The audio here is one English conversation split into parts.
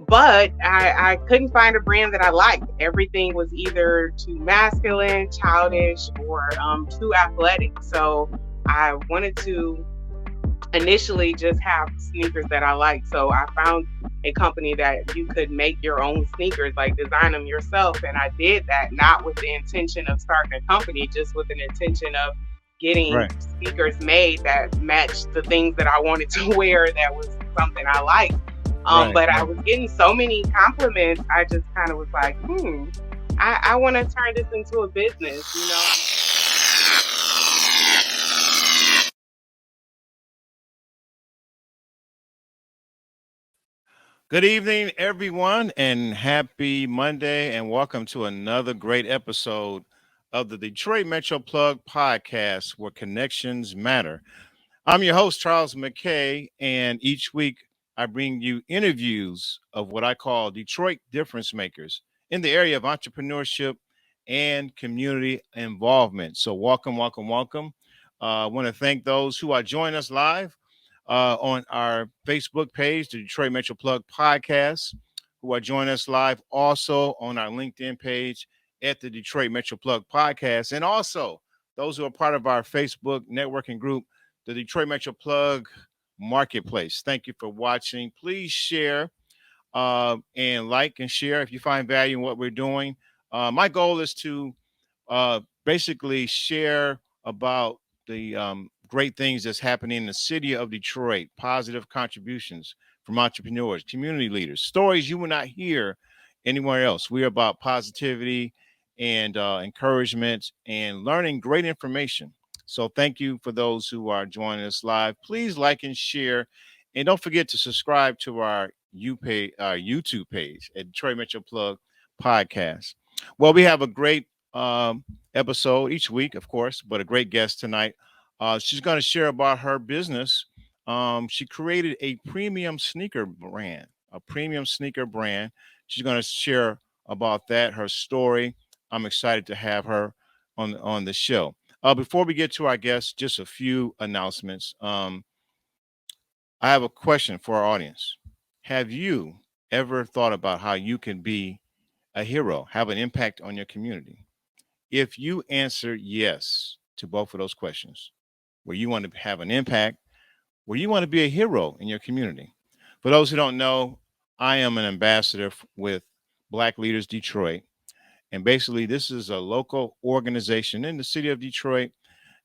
But I couldn't find a brand that I liked. Everything was either too masculine, childish, or too athletic. So I wanted to initially just have sneakers that I like. So I found a company that you could make your own sneakers, like design them yourself. And I did that not with the intention of starting a company, just with an intention of getting Right, sneakers made that matched the things that I wanted to wear that was something I liked. right, But I right. was getting so many compliments, I just kind of was like, I want to turn this into a business. Good evening, everyone, and happy Monday, and welcome to another great episode of the Detroit Metro Plug podcast, where connections matter. I'm your host, Charles McKay, and each week I bring you interviews of what I call Detroit difference makers in the area of entrepreneurship and community involvement. So, welcome, welcome, welcome. I want to thank those who are joining us live on our Facebook page, the Detroit Metro Plug podcast, who are joining us live also on our LinkedIn page at the Detroit Metro Plug podcast, and also those who are part of our Facebook networking group, the Detroit Metro Plug Marketplace. Thank you for watching. Please share and like and share if you find value in what we're doing. My goal is to basically share about the great things that's happening in the city of Detroit, positive contributions from entrepreneurs, community leaders, stories you will not hear anywhere else. We're about positivity and encouragement and learning great information. So thank you for those who are joining us live. Please like and share, and don't forget to subscribe to our YouTube page at Detroit Metro Plug Podcast. Well, we have a great episode each week, of course, but a great guest tonight. She's going to share about her business. She created a premium sneaker brand, a premium sneaker brand. She's going to share about that, her story. I'm excited to have her on the show. Before we get to our guest, just a few announcements. I have a question for our audience. Have you ever thought about how you can be a hero, have an impact on your community? If you answer yes to both of those questions, where you want to have an impact, where you want to be a hero in your community. For those who don't know, I am an ambassador with Black Leaders Detroit. And basically, this is a local organization in the city of Detroit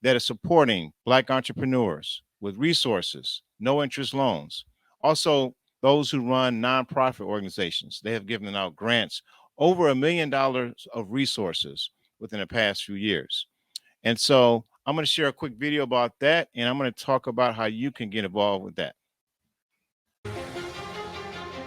that is supporting Black entrepreneurs with resources, no interest loans. Also, those who run nonprofit organizations, they have given out grants over $1 million of resources within the past few years. And so I'm going to share a quick video about that, and I'm going to talk about how you can get involved with that.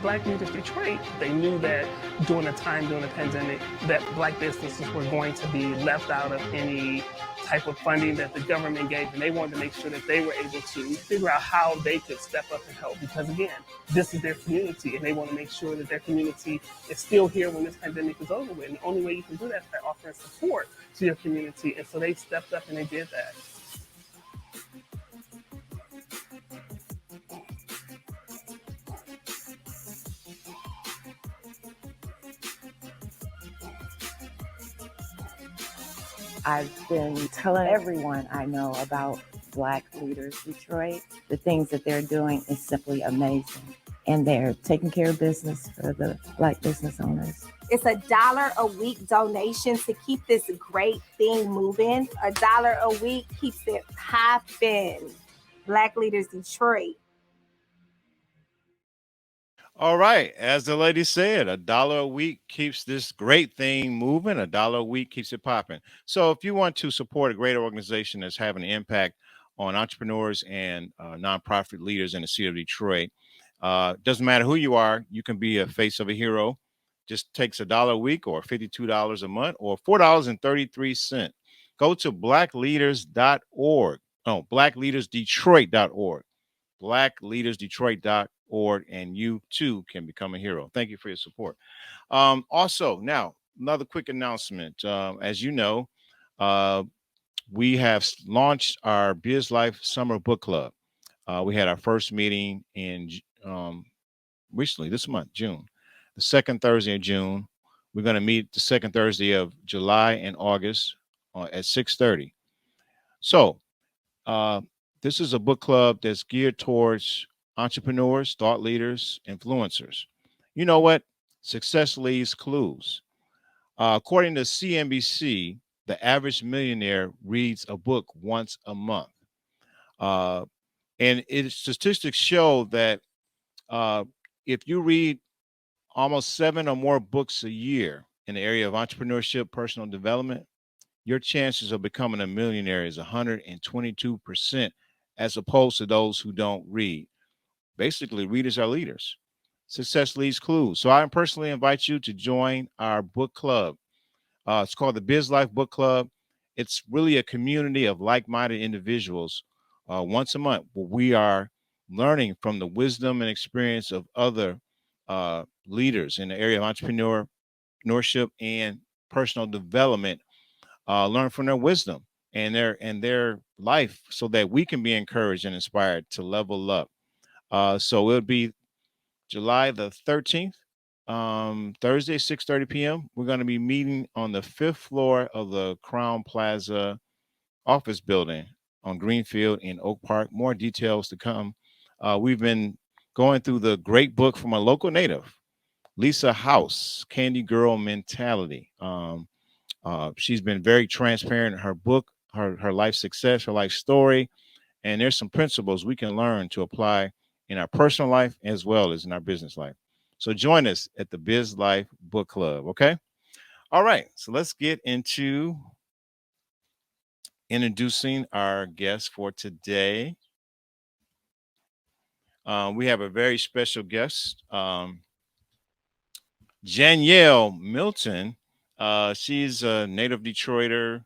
Black Leaders Detroit, they knew that during the pandemic, that Black businesses were going to be left out of any type of funding that the government gave, and they wanted to make sure that they were able to figure out how they could step up and help. Because again, this is their community, and they want to make sure that their community is still here when this pandemic is over with. And the only way you can do that is by offering support to your community. And so they stepped up and they did that. I've been telling everyone I know about Black Leaders Detroit. The things that they're doing is simply amazing. And they're taking care of business for the Black business owners. It's $1 a week donation to keep this great thing moving. $1 a week keeps it popping. Black Leaders Detroit. All right. As the lady said, $1 a week keeps this great thing moving. $1 a week keeps it popping. So if you want to support a great organization that's having an impact on entrepreneurs and nonprofit leaders in the city of Detroit, doesn't matter who you are, you can be a face of a hero. Just takes $1 a week or $52 a month or $4.33. Go to blackleaders.org. No, blackleadersdetroit.org. blackleadersdetroit.org, and you too can become a hero. Thank you for your support. Also, now, another quick announcement. As you know, uh, we have launched our Biz Life Summer Book Club. We had our first meeting in recently this month, June. the second Thursday of June. We're going to meet the second Thursday of July and August at 6:30. So uh, this is a book club that's geared towards entrepreneurs, thought leaders, influencers. You know what? Success leaves clues. According to CNBC, the average millionaire reads a book once a month. Uh, and statistics show that uh, if you read almost 7 or more books a year in the area of entrepreneurship, personal development, your chances of becoming a millionaire is 122%, as opposed to those who don't read. Basically, readers are leaders. Success leaves clues. So I personally invite you to join our book club. It's called the Biz Life Book Club. It's really a community of like-minded individuals once a month where we are learning from the wisdom and experience of other leaders in the area of entrepreneurship and personal development. Learn from their wisdom and their life, so that we can be encouraged and inspired to level up. So it'll be July the 13th, Thursday, 6:30 p.m. We're going to be meeting on the fifth floor of the Crown Plaza office building on Greenfield in Oak Park. More details to come. We've been going through the great book from a local native, Lisa House, Candy Girl Mentality. She's been very transparent in her book, her life success, her life story, and there's some principles we can learn to apply in our personal life as well as in our business life. So join us at the Biz Life Book Club. Okay. All right. So let's get into introducing our guest for today. We have a very special guest, Janyelle Milton. She's a native Detroiter,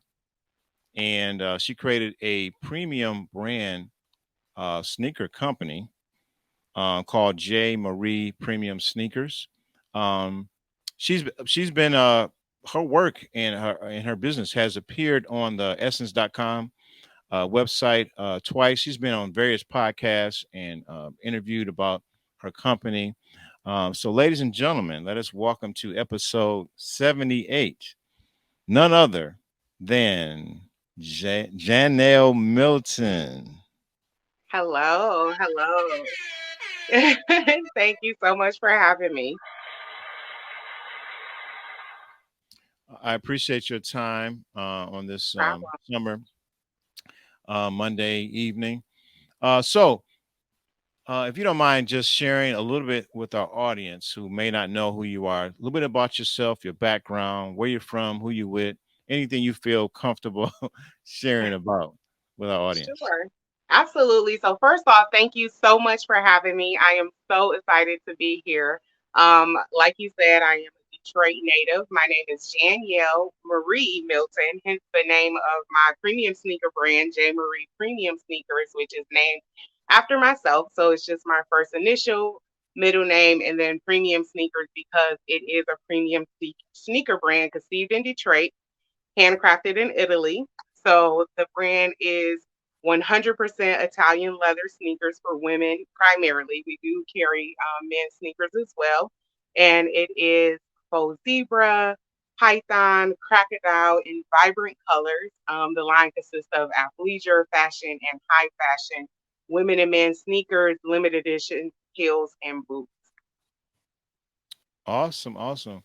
and she created a premium brand sneaker company called J. Marie Premium Sneakers. Um, she's been her work and her business has appeared on the Essence.com website twice. She's been on various podcasts and interviewed about her company. So, ladies and gentlemen, let us welcome to episode 78, none other than Janyelle Milton. Hello, hello. Thank you so much for having me. I appreciate your time on this Problem. summer Monday evening. So, if you don't mind just sharing a little bit with our audience who may not know who you are, a little bit about yourself, your background, where you're from, who you with, anything you feel comfortable sharing about with our audience. Sure. Absolutely. So first off, thank you so much for having me. I am so excited to be here. Like you said, I am a Detroit native. My name is Janyelle Marie Milton, hence the name of my premium sneaker brand, J. Marie Premium Sneakers, which is named after myself. So it's just my first initial, middle name, and then premium sneakers because it is a premium sneaker brand conceived in Detroit, handcrafted in Italy. So the brand is 100% Italian leather sneakers for women primarily. We do carry men's sneakers as well. And it is faux zebra, python, crocodile in vibrant colors. The line consists of athleisure, fashion, and high fashion women and men sneakers, limited edition heels, and boots. Awesome, awesome.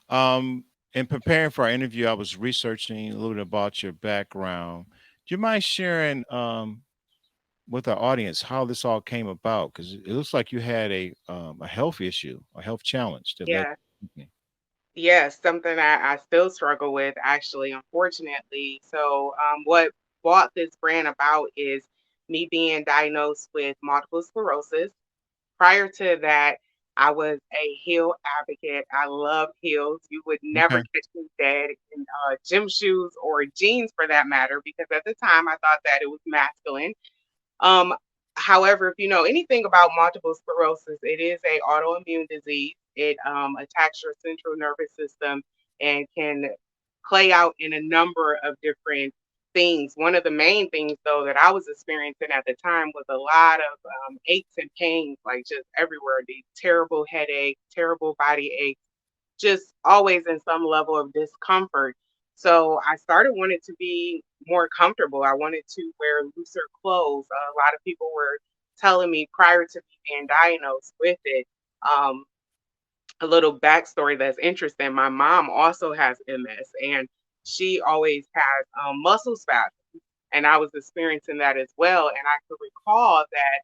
Um, in preparing for our interview, I was researching a little bit about your background. Do you mind sharing with our audience how this all came about? Because it looks like you had a health issue, a health challenge that led. Yeah. Yes, something I still struggle with, actually, unfortunately. So, what brought this brand about is me being diagnosed with multiple sclerosis. Prior to that, I was a heel advocate. I love heels. You would never Okay. catch me dead in gym shoes or jeans for that matter, because at the time I thought that it was masculine. Um, However, if you know anything about multiple sclerosis, it is a autoimmune disease. It attacks your central nervous system and can play out in a number of different things. One of the main things, though, that I was experiencing at the time was a lot of aches and pains, like just everywhere. These terrible headaches, terrible body aches, just always in some level of discomfort. So I started wanting to be more comfortable. I wanted to wear looser clothes. A lot of people were telling me prior to me being diagnosed with it. Um, a little backstory that's interesting. My mom also has MS, and she always has muscle spasms, and I was experiencing that as well. And I could recall that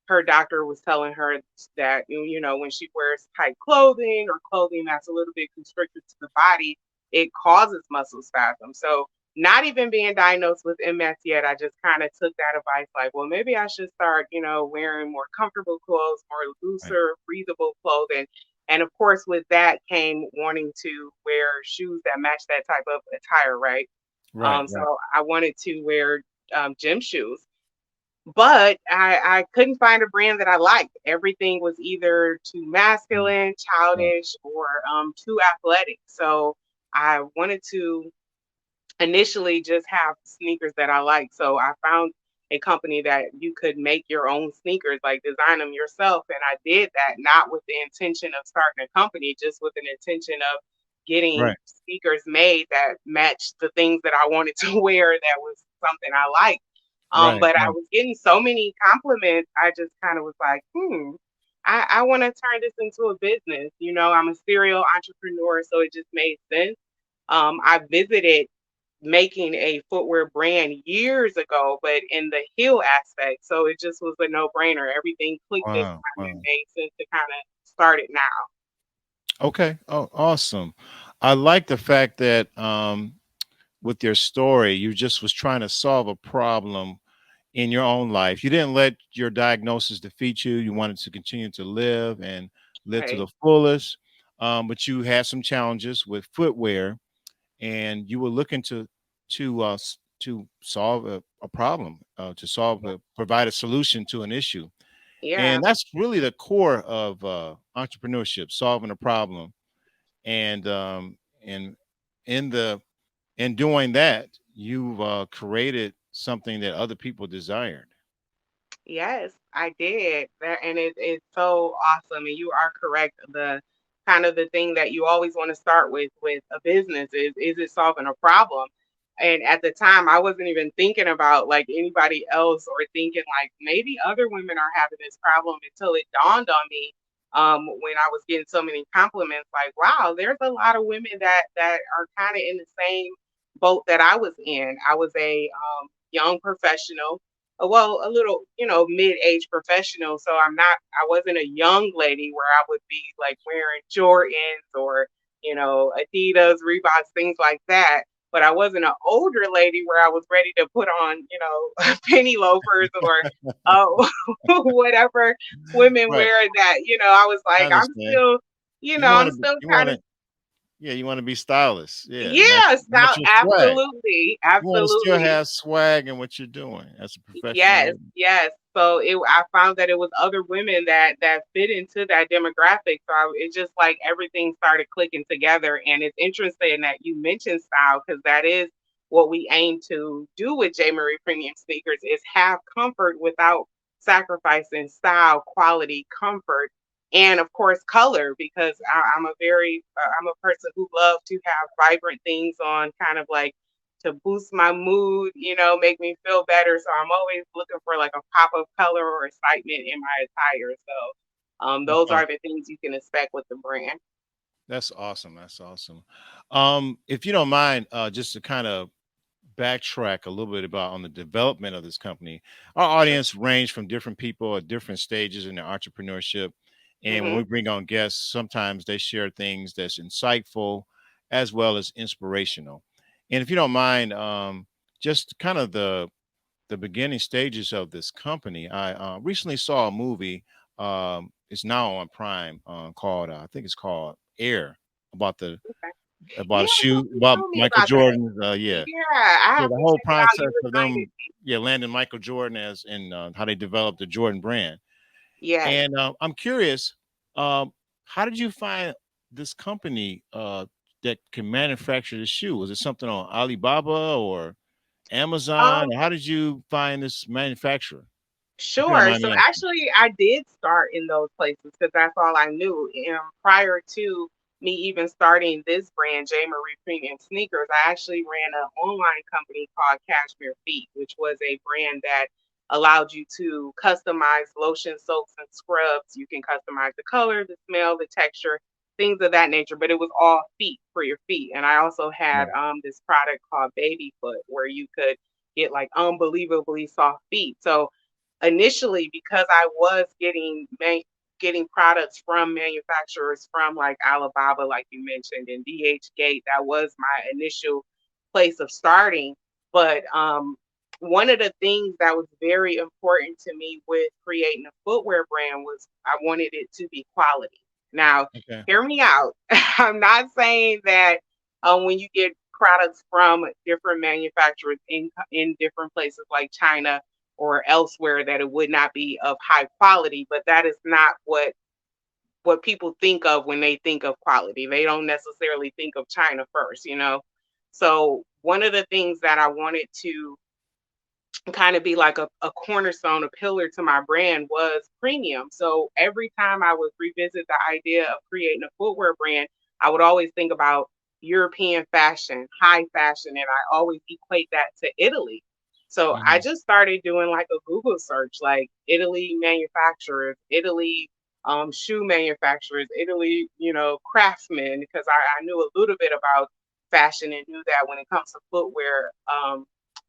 her doctor was telling her that when she wears tight clothing or clothing that's a little bit constricted to the body, it causes muscle spasms. So not even being diagnosed with MS yet, I just kind of took that advice like, well, maybe I should start, wearing more comfortable clothes, more Right. looser, breathable clothing. And of course, with that came wanting to wear shoes that match that type of attire, right? Right. Right. So I wanted to wear gym shoes, but I couldn't find a brand that I liked. Everything was either too Mhm. masculine, Right. childish, or too athletic. So I wanted to initially just have sneakers that I like. So I found a company that you could make your own sneakers, like design them yourself. And I did that not with the intention of starting a company, just with an intention of getting Right. sneakers made that matched the things that I wanted to wear that was something I liked. Right. But I Right. was getting so many compliments, I just kind of was like, I want to turn this into a business. I'm a serial entrepreneur, so it just made sense. I visited making a footwear brand years ago, but in the heel aspect. So it just was a no brainer. Everything clicked this Wow. time and Wow. made sense to kind of start it now. Okay. Oh, awesome. I like the fact that with your story, you just was trying to solve a problem in your own life. You didn't let your diagnosis defeat you. You wanted to continue to live and live to the Right. fullest. But you had some challenges with footwear, and you were looking to solve a problem, to provide a solution to an issue. Yeah. And that's really the core of entrepreneurship, solving a problem. And in the in doing that, you've created something that other people desired. Yes, I did. And it's so awesome. And you are correct. The kind of the thing that you always want to start with a business is it solving a problem? And at the time, I wasn't even thinking about like anybody else or thinking like maybe other women are having this problem until it dawned on me when I was getting so many compliments. Like, wow, there's a lot of women that are kind of in the same boat that I was in. I was a young professional, well, a little, mid-age professional. So I wasn't a young lady where I would be like wearing Jordans or, Adidas, Reeboks, things like that. But I wasn't an older lady where I was ready to put on, penny loafers or whatever women Right. wear that, I was I like, understand. I'm still You kind want of, to yeah, you want to be stylish. Yeah, yeah, match style, your swag. absolutely, You want to still absolutely. have swag in what you're doing as a Yes, professional. yes. So I found that it was other women that fit into that demographic. So it's just like everything started clicking together. And it's interesting that you mentioned style because that is what we aim to do with J. Marie Premium Sneakers is have comfort without sacrificing style, quality, comfort, and of course color. Because I'm a person who loves to have vibrant things on, kind of like to boost my mood, make me feel better. So I'm always looking for like a pop of color or excitement in my attire. So those Okay. are the things you can expect with the brand. That's awesome. That's awesome. If you don't mind, just to kind of backtrack a little bit about on the development of this company. Our Sure. audience range from different people at different stages in their entrepreneurship. And when Hmm. we bring on guests, sometimes they share things that's insightful as well as inspirational. And if you don't mind, just kind of the beginning stages of this company, I recently saw a movie. It's now on Prime called, I think it's called Air, about the Okay. about Yeah, a shoe you about told me Michael about that. Jordan. Yeah, Yeah, I yeah, have the to whole check it out. You process of reminded them, me. yeah, landing Michael Jordan as in how they developed the Jordan brand. Yes. And I'm curious, um, how did you find this company that can manufacture the shoe? Was it something on Alibaba or Amazon? Um, How did you find this manufacturer? If you don't Sure. mind So me asking. actually, I did start in those places because that's all I knew. Prior to me even starting this brand, J. Marie Premium Sneakers, I actually ran an online company called Cashmere Feet, which was a brand that allowed you to customize lotion, soaps, and scrubs. You can customize the color, the smell, the texture, things of that nature. But it was all feet for your feet. And I also had Right. this product called Baby Foot, where you could get like unbelievably soft feet. So initially, because I was getting products from manufacturers from like Alibaba, like you mentioned, and DH Gate, that was my initial place of starting. But one of the things that was very important to me with creating a footwear brand was I wanted it to be quality. Now, Okay. hear me out. I'm not saying that when you get products from different manufacturers in different places like China or elsewhere that it would not be of high quality, but that is not what people think of when they think of quality. They don't necessarily think of China first. So one of the things that I wanted to kind of be like a cornerstone, a pillar to my brand was premium. So every time I would revisit the idea of creating a footwear brand, I would always think about European fashion, high fashion, and I always equate that to Italy. So I Mhm. just started doing like a Google search, like Italy manufacturers, Italy shoe manufacturers, Italy, craftsmen, because I knew a little bit about fashion and knew that when it comes to footwear,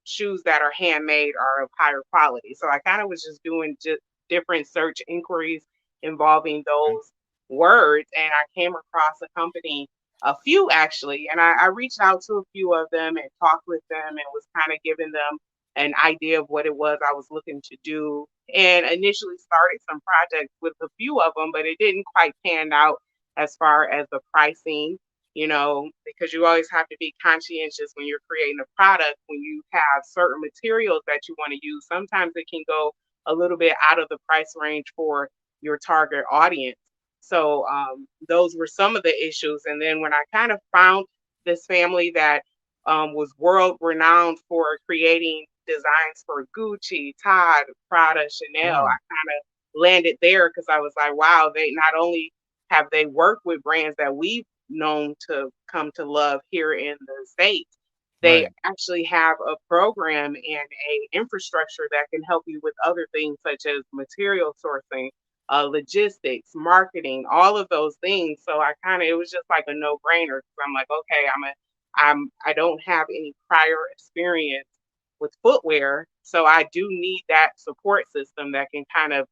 shoes that are handmade are of higher quality. So I kind of was just doing just different search inquiries involving Okay. those words, and I came across a company, a few actually, and I reached out to a few of them and talked with them and was kind of giving them an idea of what it was I was looking to do. And initially started some projects with a few of them, but it didn't quite pan out as far as the pricing, because you always have to be conscientious when you're creating a product. When you have certain materials that you want to use, sometimes it can go a little bit out of the price range for your target audience. So those were some of the issues. And then when I kind of found this family that was world renowned for creating designs for Gucci, Todd, Prada, Chanel, Wow. I kind of landed there because I was like, wow, they not only have they worked with brands that we've known to come to love here in the States, they Right. actually have a program and a infrastructure that can help you with other things such as material sourcing, logistics, marketing, all of those things. So it was just like a no brainer. So I'm like, okay, I don't have any prior experience with footwear, so I do need that support system that can kind of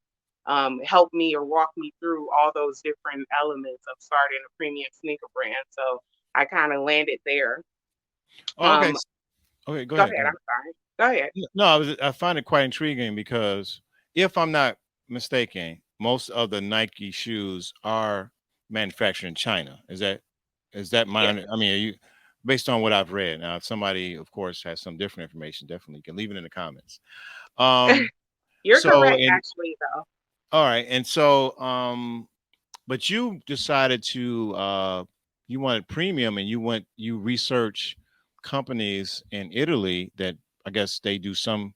help me or walk me through all those different elements of starting a premium sneaker brand. So I kind of landed there. Oh, okay. Um, Okay. Go Go ahead. ahead. Go I'm ahead. sorry. Go ahead. No, I find it quite intriguing because if I'm not mistaken, most of the Nike shoes are manufactured in China. Is that my? Yeah. I mean, are you based on what I've read? Now, if somebody, of course, has some different information, definitely can leave it in the comments. Um. You're So, correct, and actually, though. all right, and so, but you decided to you wanted premium, and you research companies in Italy that I guess they do some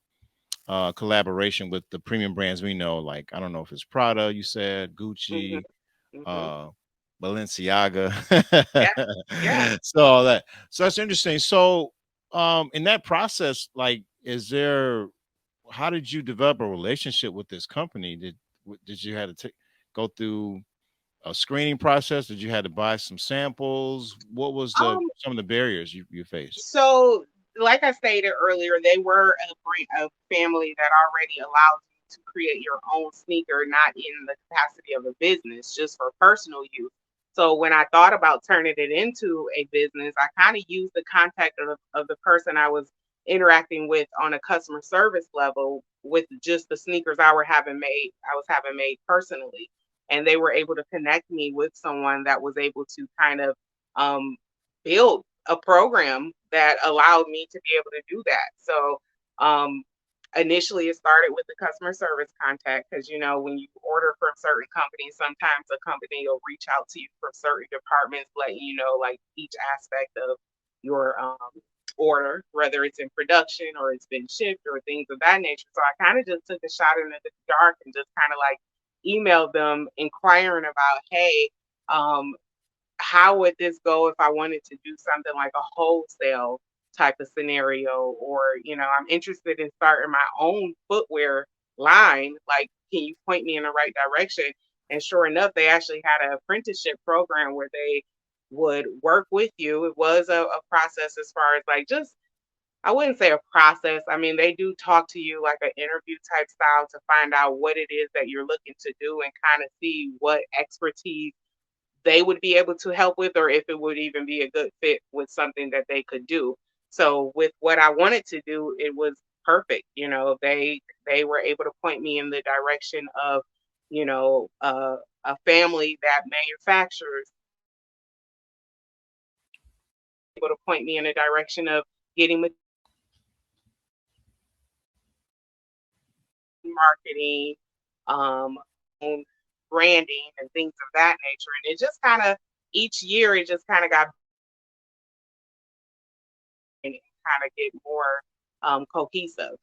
collaboration with the premium brands we know, like I don't know if it's Prada, you said Hmm. Gucci, Hmm. uh, Balenciaga, Yeah. Yeah. so all that. So that's interesting. So, in that process, like, is there? How did you develop a relationship with this company? Did you had to go through a screening process? Did you had to buy some samples? What was the Um, some of the barriers you faced? So, like I stated earlier, they were a family that already allowed you to create your own sneaker, not in the capacity of a business, just for personal use. So, when I thought about turning it into a business, I kind of used the contact of the person I was interacting with on a customer service level with just the sneakers I was having made personally. And they were able to connect me with someone that was able to kind of um, build a program that allowed me to be able to do that. So um, initially, it started with the customer service contact because when you order from certain companies, sometimes a company will reach out to you from certain departments, letting you know like each aspect of your order, whether it's in production or it's been shipped or things of that nature. So I kind of just took a shot in the dark and just kind of like emailed them inquiring about, hey, um, how would this go if I wanted to do something like a wholesale type of scenario? Or, I'm interested in starting my own footwear line. Like, can you point me in the right direction? And sure enough, they actually had an apprenticeship program where they would work with you. It was a process as far as like just, I wouldn't say a process. I mean, they do talk to you like an interview type style to find out what it is that you're looking to do and kind of see what expertise they would be able to help with, or if it would even be a good fit with something that they could do. So with what I wanted to do, it was perfect. They were able to point me in the direction of, a family that manufactures, able to point me in a direction of getting marketing, um, branding and things of that nature. And it just kind of each year it just kind of got and kind of get more cohesive.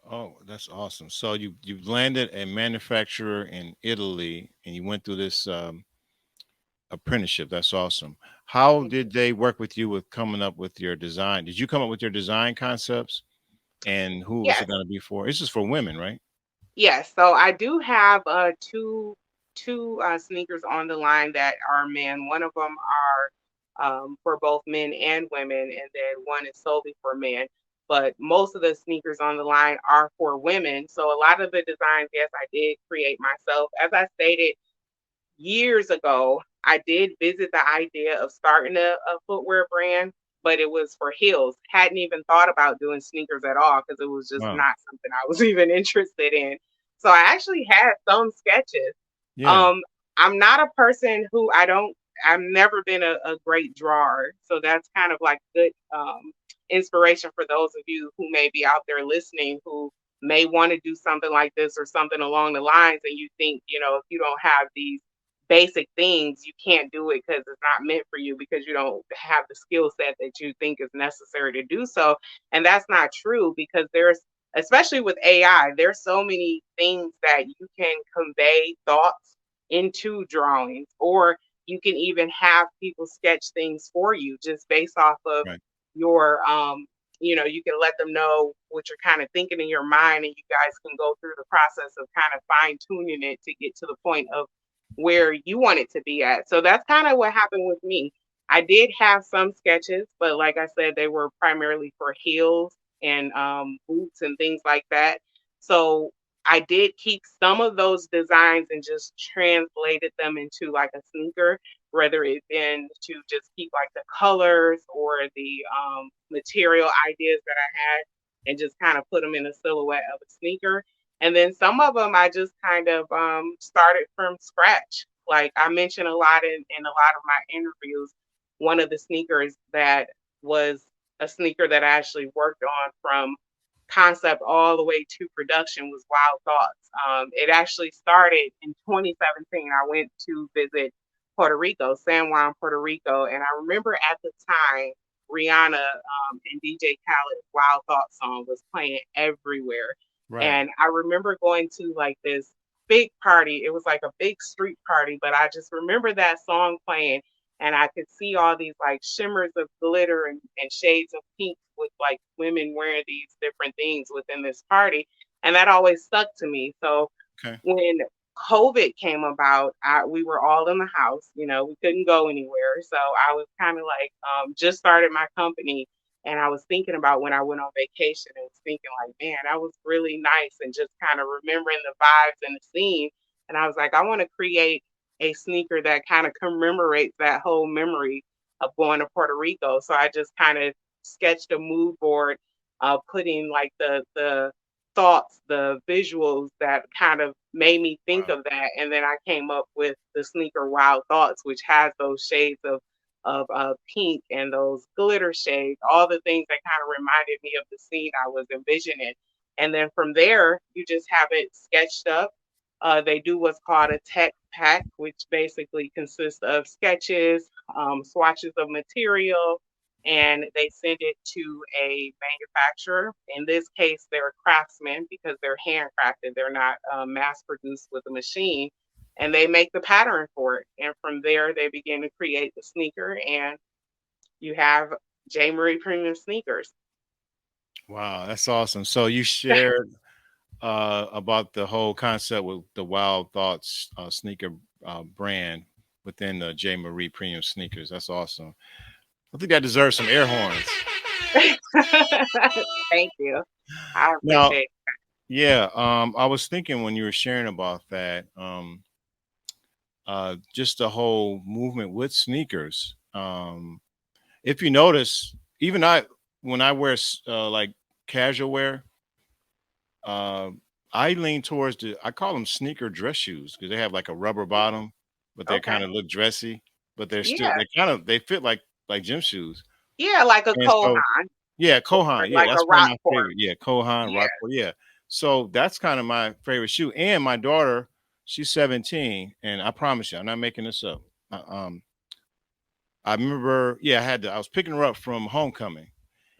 Oh, that's awesome. So you landed a manufacturer in Italy and you went through this apprenticeship. That's awesome. How did they work with you with coming up with your design? Did you come up with your design concepts? And who was it Yes, going to be for? It's just for women, right? yes. So I do have two sneakers on the line that are men. One of them are for both men and women, and then one is solely for men. But most of the sneakers on the line are for women. So a lot of the designs, yes, I did create myself. As I stated, years ago, I did visit the idea of starting a footwear brand, but it was for heels. Hadn't even thought about doing sneakers at all because it was just Wow. not something I was even interested in. So I actually had some sketches. Yeah. Um, I'm not a person who I've never been a great drawer. So that's kind of like good inspiration for those of you who may be out there listening who may want to do something like this or something along the lines, and you think, if you don't have these basic things, you can't do it because it's not meant for you because you don't have the skill set that you think is necessary to do so. And that's not true because especially with AI, there's so many things that you can convey thoughts into drawings, or you can even have people sketch things for you just based off of Right. your you can let them know what you're kind of thinking in your mind, and you guys can go through the process of kind of fine tuning it to get to the point of where you want it to be at. So that's kind of what happened with me. I did have some sketches, but like I said, they were primarily for heels and boots and things like that. So I did keep some of those designs and just translated them into like a sneaker, whether it been to just keep like the colors or the material ideas that I had and just kind of put them in a silhouette of a sneaker. And then some of them I just kind of started from scratch. Like I mentioned a lot in a lot of my interviews, one of the sneakers that was a sneaker that I actually worked on from concept all the way to production was Wild Thoughts. It actually started in 2017. I went to visit Puerto Rico, San Juan, Puerto Rico, and I remember at the time Rihanna and DJ Khaled's Wild Thoughts song was playing everywhere. Right. And I remember going to like this big party. It was like a big street party, but I just remember that song playing and I could see all these like shimmers of glitter and shades of pink with like women wearing these different things within this party. And that always stuck to me. So Okay. when COVID came about, we were all in the house, we couldn't go anywhere. So I was kind of like, just started my company. And I was thinking about when I went on vacation and was thinking like, man, that was really nice. And just kind of remembering the vibes and the scene. And I was like, I want to create a sneaker that kind of commemorates that whole memory of going to Puerto Rico. So I just kind of sketched a mood board, putting like the thoughts, the visuals that kind of made me think Wow. of that. And then I came up with the sneaker Wild Thoughts, which has those shades of pink and those glitter shades, all the things that kind of reminded me of the scene I was envisioning. And then from there, you just have it sketched up. They do what's called a tech pack, which basically consists of sketches, swatches of material, and they send it to a manufacturer. In this case, they're craftsmen because they're handcrafted. They're not mass produced with a machine, and they make the pattern for it. And from there, they begin to create the sneaker, and you have J. Marie Premium Sneakers. Wow, that's awesome. So you shared about the whole concept with the Wild Thoughts sneaker brand within the J. Marie Premium Sneakers. That's awesome. I think that deserves some air horns. Thank you. I Now, appreciate yeah, I was thinking when you were sharing about that, just the whole movement with sneakers. If you notice, even when I wear like casual wear, uh, I lean towards I call them sneaker dress shoes because they have like a rubber bottom, but they Okay. kind of look dressy, but they're still, Yeah. they fit like gym shoes. Yeah, like a And so, Kohan yeah, or Kohan. Yeah, like a that's one of my Rockport. favorite. Yeah, Kohan, Yeah. Rockport. Yeah. So that's kind of my favorite shoe. And my daughter, she's 17, and I promise you, I'm not making this up. Uh, Um, I remember, yeah, I was picking her up from homecoming,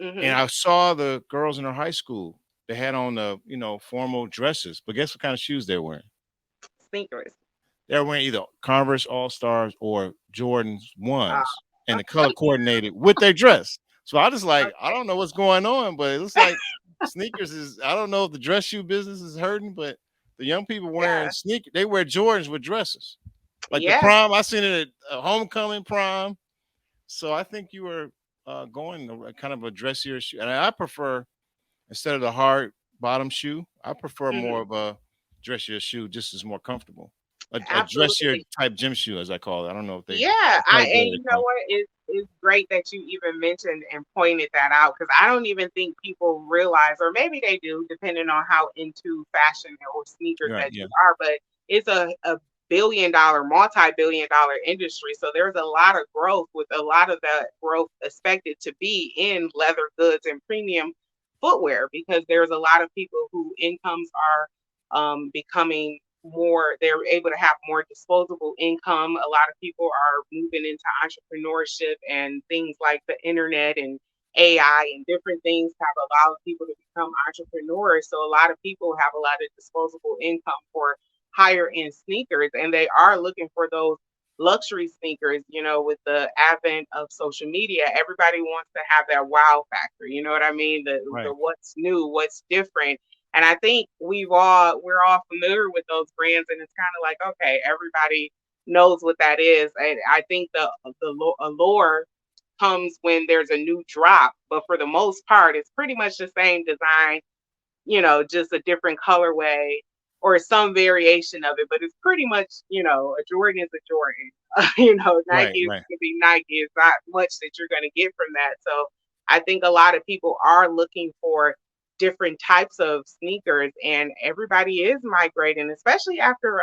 and Hmm. I saw the girls in her high school. They had on the, formal dresses, but guess what kind of shoes they're wearing? Sneakers. They're wearing either Converse All Stars or Jordans Uh, ones, and the color coordinated with their dress. So I just like, I okay. don't know what's going on, but it looks like sneakers is. I don't know if the dress shoe business is hurting, but the young people wearing Yeah. sneakers, they wear Jordans with dresses. Like the Yeah. prom, I seen it at a homecoming prom. So I think you were going kind of a dressier shoe, and I prefer, instead of the hard bottom shoe, I prefer more Hmm. of a dressier shoe, just as more comfortable. A dressier Absolutely. type gym shoe, as I call it. I don't know if Yeah, the and category they you know call. what? It's great that you even mentioned and pointed that out because I don't even think people realize, or maybe they do, depending on how into fashion or sneakers Right. that Yeah. you are. But it's a billion dollar, multi-billion dollar industry. So there's a lot of growth with a lot of that growth expected to be in leather goods and premium footwear because there's a lot of people who incomes are becoming more, they're able to have more disposable income. A lot of people are moving into entrepreneurship and things like the internet and AI and different things have allowed people to become entrepreneurs. So a lot of people have a lot of disposable income for higher end sneakers and they are looking for those luxury sneakers, with the advent of social media. Everybody wants to have that wow factor, you know what I mean? The Right. what's new, what's different, and I think we're all familiar with those brands, and it's kind of like, okay, everybody knows what that is. And I think the allure comes when there's a new drop, but for the most part, it's pretty much the same design, just a different colorway or some variation of it. But it's pretty much, a Jordan is a Jordan. Right. Nike is Right. going to be Nike. It's not much that you're going to get from that. So I think a lot of people are looking for different types of sneakers, and everybody is migrating, especially after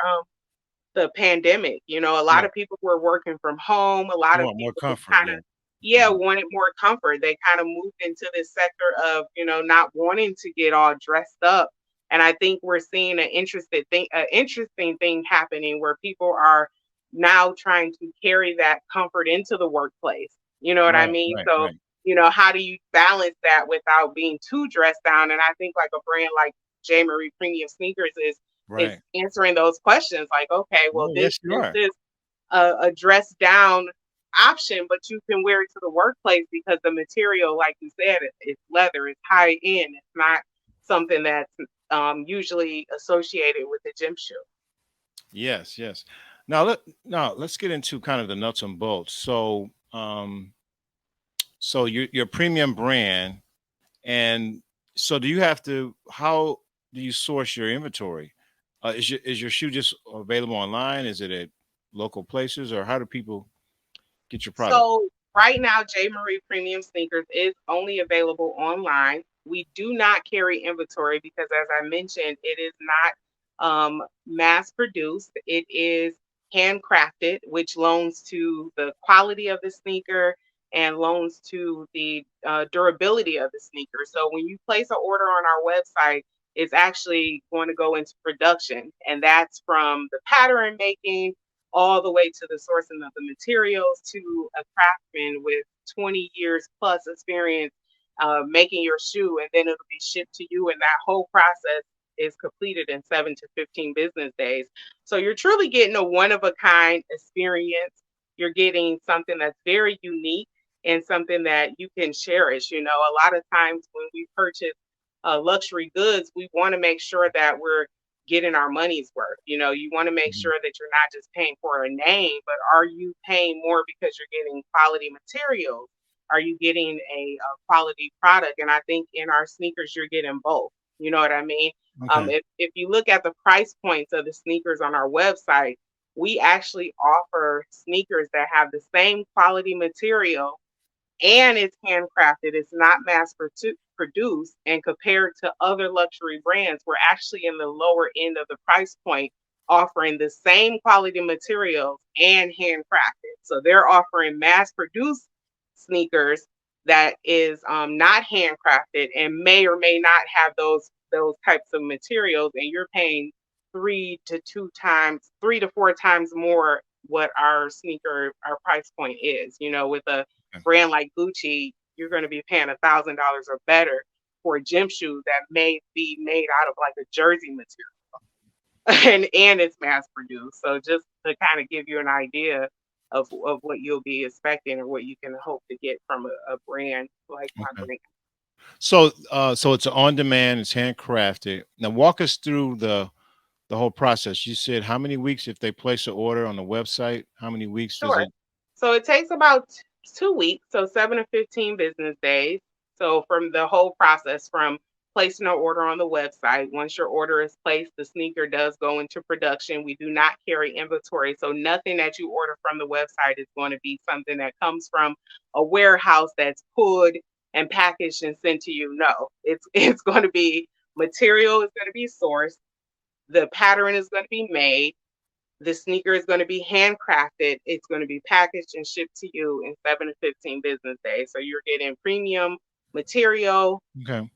the pandemic. A lot Yeah. of people were working from home. A You lot of want more people comfort. kind of, Yeah. yeah, Mhm. wanted more comfort. They kind of moved into this sector of, not wanting to get all dressed up. And I think we're seeing an interesting thing happening where people are now trying to carry that comfort into the workplace. You know what I Right. mean? Right. So, Right. how do you balance that without being too dressed down? And I think like a brand like J. Marie Premium Sneakers is Right. answering those questions like, okay, well, No, this yes, you this are. is a dress down option, but you can wear it to the workplace because the material, like you said, it's leather, it's high end, it's not something that's usually associated with a gym shoe. Yes. Yes. Now let's get into kind of the nuts and bolts. So your premium brand. And so do you have to, how do you source your inventory? Is your shoe just available online? Is it at local places, or how do people get your product? So right now, J. Marie Premium Sneakers is only available online. We do not carry inventory because, as I mentioned, it is not mass produced. It is handcrafted, which loans to the quality of the sneaker and loans to the durability of the sneaker. So when you place an order on our website, it's actually going to go into production, and that's from the pattern making all the way to the sourcing of the materials to a craftsman with 20 years plus experience making your shoe, and then it'll be shipped to you. And that whole process is completed in 7 to 15 business days. So you're truly getting a one of a kind experience. You're getting something that's very unique and something that you can cherish. You know, a lot of times when we purchase luxury goods, we want to make sure that we're getting our money's worth. You know, you want to make Mhm. sure that you're not just paying for a name, but are you paying more because you're getting quality materials? Are you getting a quality product? And I think in our sneakers, you're getting both. You know what I mean? Okay. If you look at the price points of the sneakers on our website, we actually offer sneakers that have the same quality material and it's handcrafted. It's not produced. And compared to other luxury brands, we're actually in the lower end of the price point, offering the same quality materials and handcrafted. So they're offering mass produced sneakers that is not handcrafted and may or may not have those types of materials, and you're paying 3 to 4 times more what our price point is. You know, with a Okay. brand like Gucci, you're going to be paying $1,000 or better for a gym shoe that may be made out of like a jersey material, and it's mass produced. So just to kind of give you an idea of what you'll be expecting or what you can hope to get from a brand like my Okay. brand. So it's on demand, it's handcrafted. Now walk us through the whole process. You said how many weeks if they place an order on the website? How many weeks does Sure. it? So it takes about 2 weeks, so 7 to 15 business days. So from the whole process, from placing an order on the website, once your order is placed, the sneaker does go into production. We do not carry inventory, so nothing that you order from the website is going to be something that comes from a warehouse that's pulled and packaged and sent to you. No, it's going to be material is going to be sourced. The pattern is going to be made, the sneaker is going to be handcrafted. It's going to be packaged and shipped to you in 7 to 15 business days. So you're getting premium material, Okay.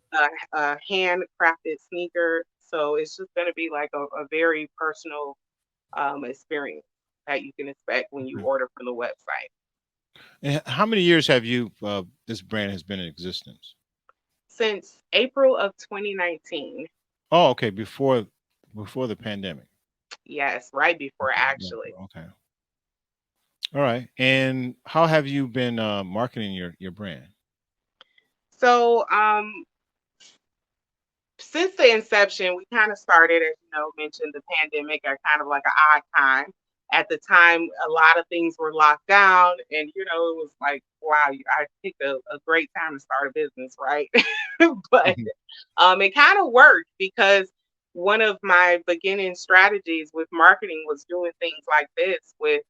a handcrafted sneaker. So it's just going to be like a very personal experience that you can expect when you Okay. order from the website. And how many years have you this brand has been in existence? Since April of 2019. Oh, okay. Before the pandemic. Yes, right before Okay. Yeah, actually. okay. All right. And how have you been marketing your brand? So since the inception, we kind of started, as you know, mentioned the pandemic at kind of like an odd time. At the time, a lot of things were locked down, and it was like, wow, I picked a great time to start a business, right? But Mhm. it kind of worked because one of my beginning strategies with marketing was doing things like this, with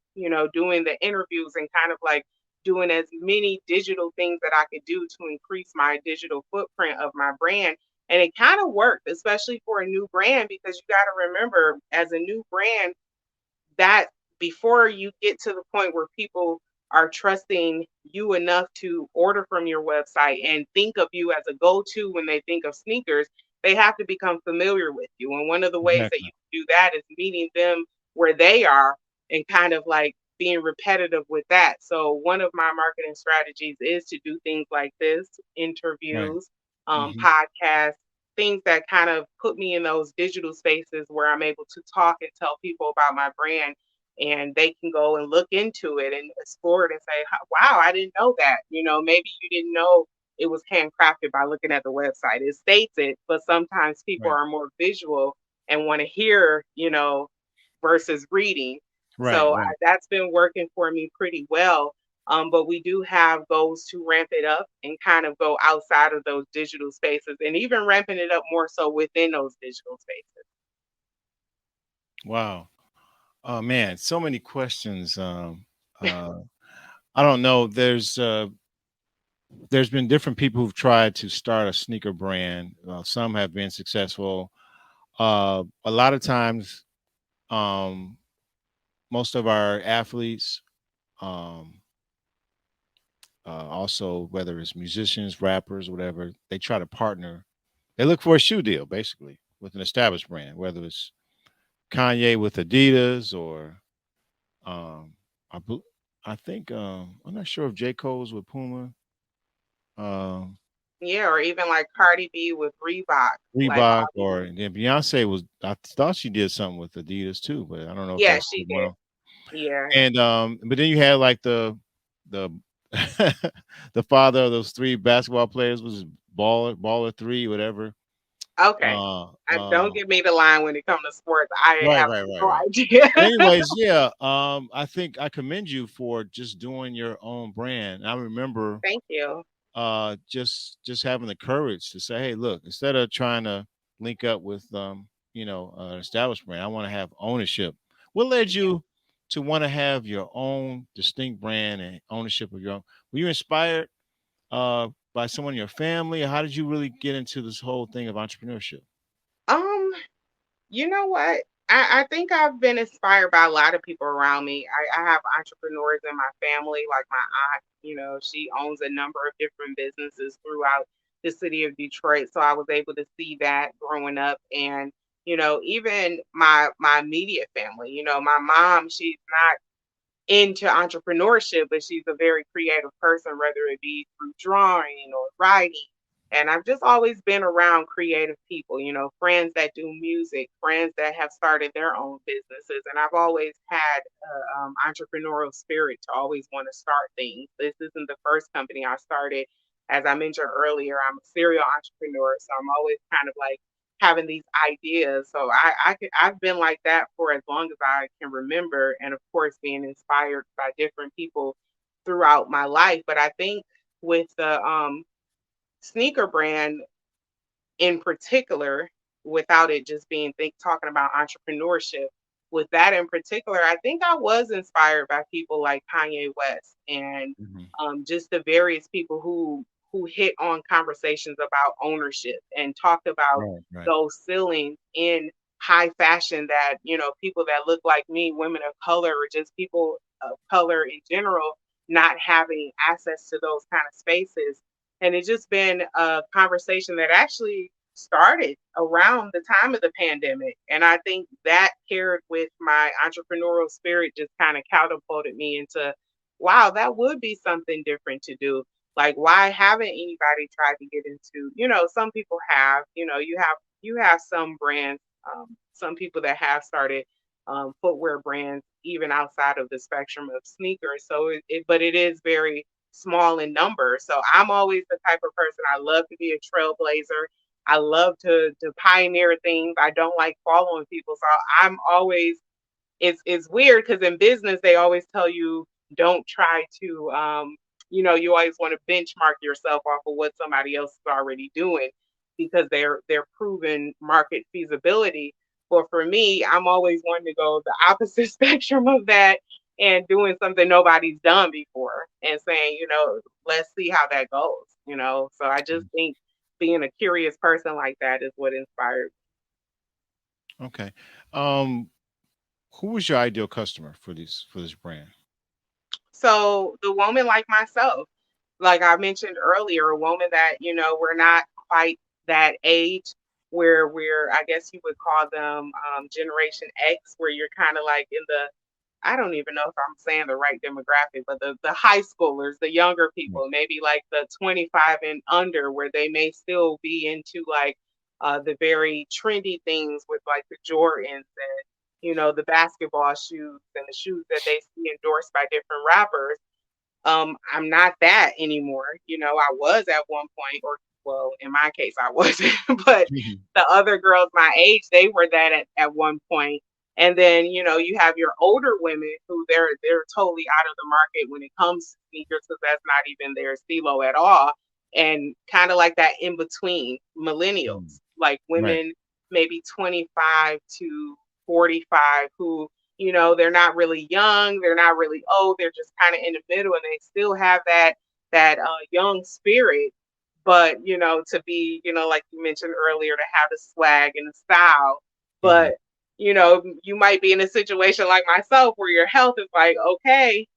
doing the interviews and kind of like doing as many digital things that I could do to increase my digital footprint of my brand, and it kind of worked, especially for a new brand, because you got to remember, as a new brand, that before you get to the point where people are trusting you enough to order from your website and think of you as a go-to when they think of sneakers, they have to become familiar with you. And one of the ways that Exactly. you can do that is meeting them where they are and kind of like being repetitive with that. So one of my marketing strategies is to do things like this, Right. interviews, Hmm. podcasts, things that kind of put me in those digital spaces where I'm able to talk and tell people about my brand, and they can go and look into it and explore it and say, wow, I didn't know that. Maybe you didn't know it was handcrafted by looking at the website. It states it, but sometimes people Right. are more visual and want to hear, versus reading. Right. So Right. that's been working for me pretty well. But we do have goals to ramp it up and kind of go outside of those digital spaces, and even ramping it up more so within those digital spaces. Wow. Oh man, so many questions. Uh, I don't know. There's been different people who've tried to start a sneaker brand. Some have been successful. A lot of times, um, most of our athletes, um, also whether it's musicians, rappers, whatever, they try to partner. They look for a shoe deal, basically, with an established brand, whether it's Kanye with Adidas or I bel- I think I'm not sure if J. Cole's with Puma. Um, Yeah, or even like Cardi B with Reebok. Like Reebok, all these. or then Beyonce was. I thought she did something with Adidas too, but I don't know if Yeah, that's she one did. of. Yeah. And but then you had like the the father of those three basketball players was baller three, whatever. Okay. Uh, Don't give me the line when it comes to sports. I right, have right, right, no right. idea. But anyways, yeah. I think I commend you for just doing your own brand. I remember Thank you. just having the courage to say, hey, look, instead of trying to link up with an established brand, I want to have ownership. What led you to want to have your own distinct brand and ownership of your own? Were you inspired by someone in your family? Or how did you really get into this whole thing of entrepreneurship? Um, you know what? I think I've been inspired by a lot of people around me. I have entrepreneurs in my family, like my aunt, she owns a number of different businesses throughout the city of Detroit. So I was able to see that growing up. And, even my immediate family, my mom, she's not into entrepreneurship, but she's a very creative person, whether it be through drawing or writing. And I've just always been around creative people, friends that do music, friends that have started their own businesses. And I've always had entrepreneurial spirit to always want to start things. This isn't the first company I started. As I mentioned earlier, I'm a serial entrepreneur. So I'm always kind of like having these ideas. So I've been like that for as long as I can remember, and of course being inspired by different people throughout my life. But I think with the sneaker brand in particular, without it just being talking about entrepreneurship, with that in particular, I think I was inspired by people like Kanye West and Mhm. just the various people who hit on conversations about ownership and talked about Right, right. those ceilings in high fashion that people that look like me, women of color, or just people of color in general, not having access to those kind of spaces. And it's just been a conversation that actually started around the time of the pandemic. And I think that paired with my entrepreneurial spirit just kind of catapulted me into, wow, that would be something different to do. Like, why haven't anybody tried to get into, some people have, you have some brands, some people that have started footwear brands even outside of the spectrum of sneakers. So but it is very small in number. So I'm always the type of person, I love to be a trailblazer. I love to pioneer things. I don't like following people. So I'm always, it's weird because in business they always tell you don't try to you always want to benchmark yourself off of what somebody else is already doing because they're proven market feasibility. But for me, I'm always wanting to go the opposite spectrum of that and doing something nobody's done before and saying, let's see how that goes. So I just think being a curious person like that is what inspired. Okay. Um, who was your ideal customer for this brand? So the woman like myself, like I mentioned earlier, a woman that, we're not quite that age where I guess you would call them Generation X, where you're kind of like in the, I don't even know if I'm saying the right demographic, but the high schoolers, the younger Mm. people, maybe like the 25 and under, where they may still be into like the very trendy things with like the Jordans and, the basketball shoes and the shoes that they see endorsed by different rappers. I'm not that anymore. I was at one point, or well, in my case, I wasn't, but Mhm. the other girls my age, they were that at one point. And then, you have your older women who they're totally out of the market when it comes to sneakers because that's not even their stilo at all. And kind of like that in between Mm. millennials, like Right. women maybe 25 to 45 who they're not really young, they're not really old, they're just kind of in the middle, and they still have that young spirit. But to be, like you mentioned earlier, to have the swag and the style. Mhm. But you might be in a situation like myself where your health is like, okay,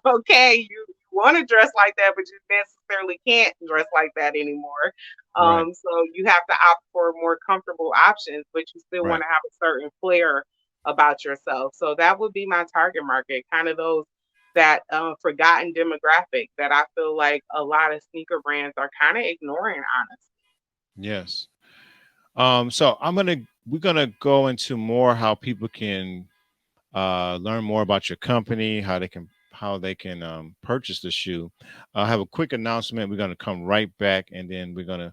okay, you want to dress like that, but you necessarily can't dress like that anymore. Right. So you have to opt for more comfortable options, but you still want Right. to have a certain flair about yourself. So that would be my target market, kind of those that forgotten demographic that I feel like a lot of sneaker brands are kind of ignoring, honestly. Yes. So we're gonna go into more how people can learn more about your company, how they can purchase the shoe. I have a quick announcement. We're gonna come right back, and then we're gonna